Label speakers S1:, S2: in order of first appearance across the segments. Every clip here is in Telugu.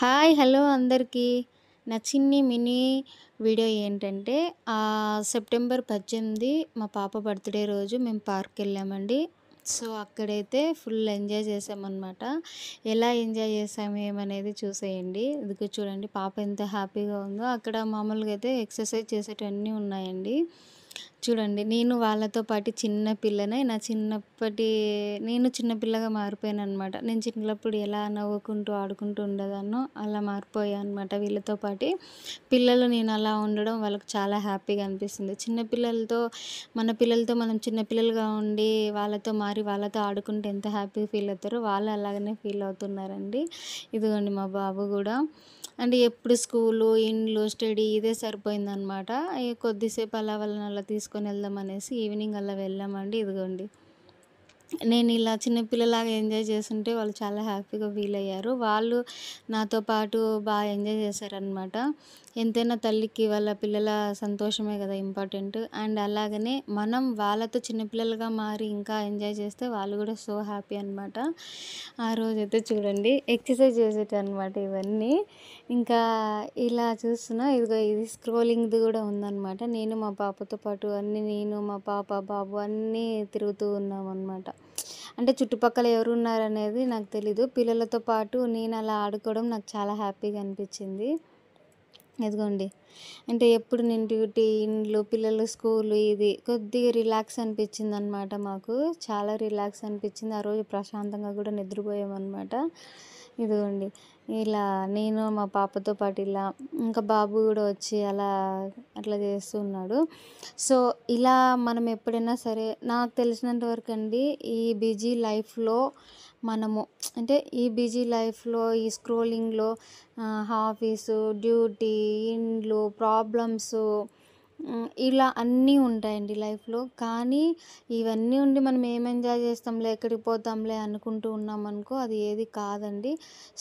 S1: హాయ్! హలో అందరికీ. నా చిన్ని మినీ వీడియో ఏంటంటే సెప్టెంబర్ 18 మా పాప బర్త్‌డే రోజు మేము పార్క్‌కెళ్ళామండి. సో, అక్కడైతే ఫుల్ ఎంజాయ్ చేశామనమాట. ఎలా ఎంజాయ్ చేశాము ఏమనేది చూసేయండి. ఇదిగో చూడండి పాప ఎంత హ్యాపీగా ఉందో. అక్కడ మామూలుగా అయితే ఎక్సర్సైజ్ చేసేటివన్నీ ఉన్నాయండి. చూడండి నేను వాళ్ళతో పాటు చిన్న పిల్లనే. నేను చిన్న పిల్లగా మారిపోయాననమాట. నేను చిన్నప్పుడు ఎలా నవ్వుకుంటూ, ఆడుకుంటూ ఉండేదాన్నో అలా మారిపోయా అనమాట వీళ్ళతో పాటి. పిల్లలు నేను అలా ఉండడం వాళ్ళకి చాలా హ్యాపీగా అనిపిస్తుంది. మన పిల్లలతో మనం చిన్న పిల్లలుగా ఉండి, వాళ్ళతో మారి వాళ్ళతో ఆడుకుంటే ఎంత హ్యాపీగా ఫీల్ అవుతారో వాళ్ళు అలాగనే ఫీల్ అవుతున్నారండి. ఇదిగోండి మా బాబు గూడా. అంటే ఎప్పుడు స్కూలు, ఇండ్లు, స్టడీ ఇదే సరిపోయిందనమాట. కొద్దిసేపు అలా వాళ్ళని అలా తీసుకొనెళ్దాం అనేసి ఈవినింగ్ అలా వెళ్ళామండి. ఇదిగోండి. నేనిలా చిన్న పిల్లలాగా ఎంజాయ్ చేసుంటే వాళ్ళు చాలా హ్యాపీగా ఫీల్ అయ్యారు. వాళ్ళు నాతో పాటు ఎంజాయ్ చేశారనమాట. ఎంతైనా తల్లికి వాళ్ళ పిల్లల సంతోషమే గదా ఇంపార్టెంట్. అండ్ అలాగనే మనం వాళ్ళతో చిన్న పిల్లలుగా మారి ఇంకా ఎంజాయ్ చేస్తే వాళ్ళు గూడా సో హ్యాపీ అనమాట. ఆ రోజైతే చూడండి ఎక్సర్సైజ్ చేసేటనమాట ఇవన్నీ. ఇంకా ఇలా చూస్తున్నా ఇదిగో ఇది స్క్రోలింగ్‌ది గూడా ఉందనమాట. నేను మా పాపతో పాటు నేను, మా పాప, బాబు అన్నీ తిరుగుతూ ఉన్నామనమాట. అంటే చుట్టుపక్కల ఎవరున్నారనేది నాకు తెలీదు. పిల్లలతో పాటు నేనలా ఆడుకోవడం నాకు చాలా హ్యాపీగా అనిపిచ్చింది. ఇదిగోండి. అంటే ఎప్పుడు నేను డ్యూటీ, ఇండ్లు, పిల్లలు స్కూలు ఇది కొద్దిగా రిలాక్స్ అనిపిచ్చిందనమాట మాకు. చాలా రిలాక్స్ అనిపిచ్చింది. ఆ రోజు ప్రశాంతంగా గూడా నిద్రపోయామనమాట. ఇదిగోండి. ఇలా నేను మా పాపతో పాటు ఇలా ఇంకా బాబు గూడా వచ్చి అట్లా చేస్తూ ఉన్నాడు. సో, ఇలా మనం ఎప్పుడైనా సరే నాకు తెలిసినంత వరకండి ఈ బిజీ లైఫ్‌లో మనము అంటే ఈ బిజీ లైఫ్‌లో ఈ స్క్రోలింగ్‌లో ఆఫీసు, డ్యూటీ, ఇండ్లు, ప్రాబ్లమ్సు ఇలా అన్నీ ఉంటాయండి లైఫ్‌లో. కానీ ఇవన్నీ ఉండి మనం ఏం ఎంజాయ్ చేస్తాంలే, ఎక్కడికి పోతాంలే అనుకుంటూ ఉన్నామనుకో అది ఏది కాదండి.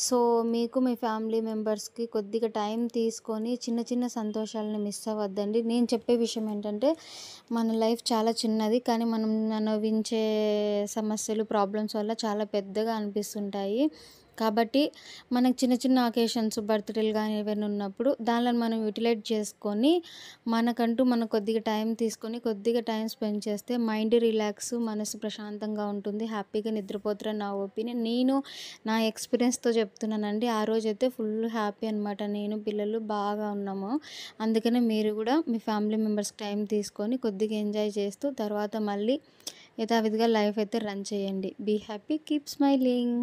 S1: సో, మీకు మీ ఫ్యామిలీ మెంబర్స్‌కి కొద్దిగా టైం తీసుకొని చిన్న చిన్న సంతోషాలను మిస్ అవ్వద్దండి. నేను చెప్పే విషయం ఏంటంటే మన లైఫ్ చాలా చిన్నది. కానీ మనం అనుభవించే సమస్యలు, ప్రాబ్లమ్స్ వల్ల చాలా పెద్దగా అనిపిస్తుంటాయి. కాబట్టి మనకు చిన్న చిన్న అకేషన్స్ బర్త్‌డేలు గానీ ఏవైనా ఉన్నప్పుడు దానిలను మనం యుటిలైజ్ చేసుకొని మనం కొద్దిగా టైం తీసుకొని కొద్దిగా టైం స్పెండ్ చేస్తే మైండ్ రిలాక్స్, మనసు ప్రశాంతంగా ఉంటుంది. హ్యాపీగా నిద్రపోతారని నా ఒపీనియన్. నేను నా ఎక్స్‌పీరియన్స్‌తో చెప్తున్నానండి. ఆ రోజైతే ఫుల్ హ్యాపీ అనమాట. నేను, పిల్లలు బాగా ఉన్నాము. అందుకనే మీరు గూడా మీ ఫ్యామిలీ మెంబర్స్‌కి టైం తీసుకొని కొద్దిగా ఎంజాయ్ చేస్తూ తర్వాత మళ్ళీ యథావిధిగా లైఫ్ అయితే రన్ చేయండి. Be happy, keep smiling.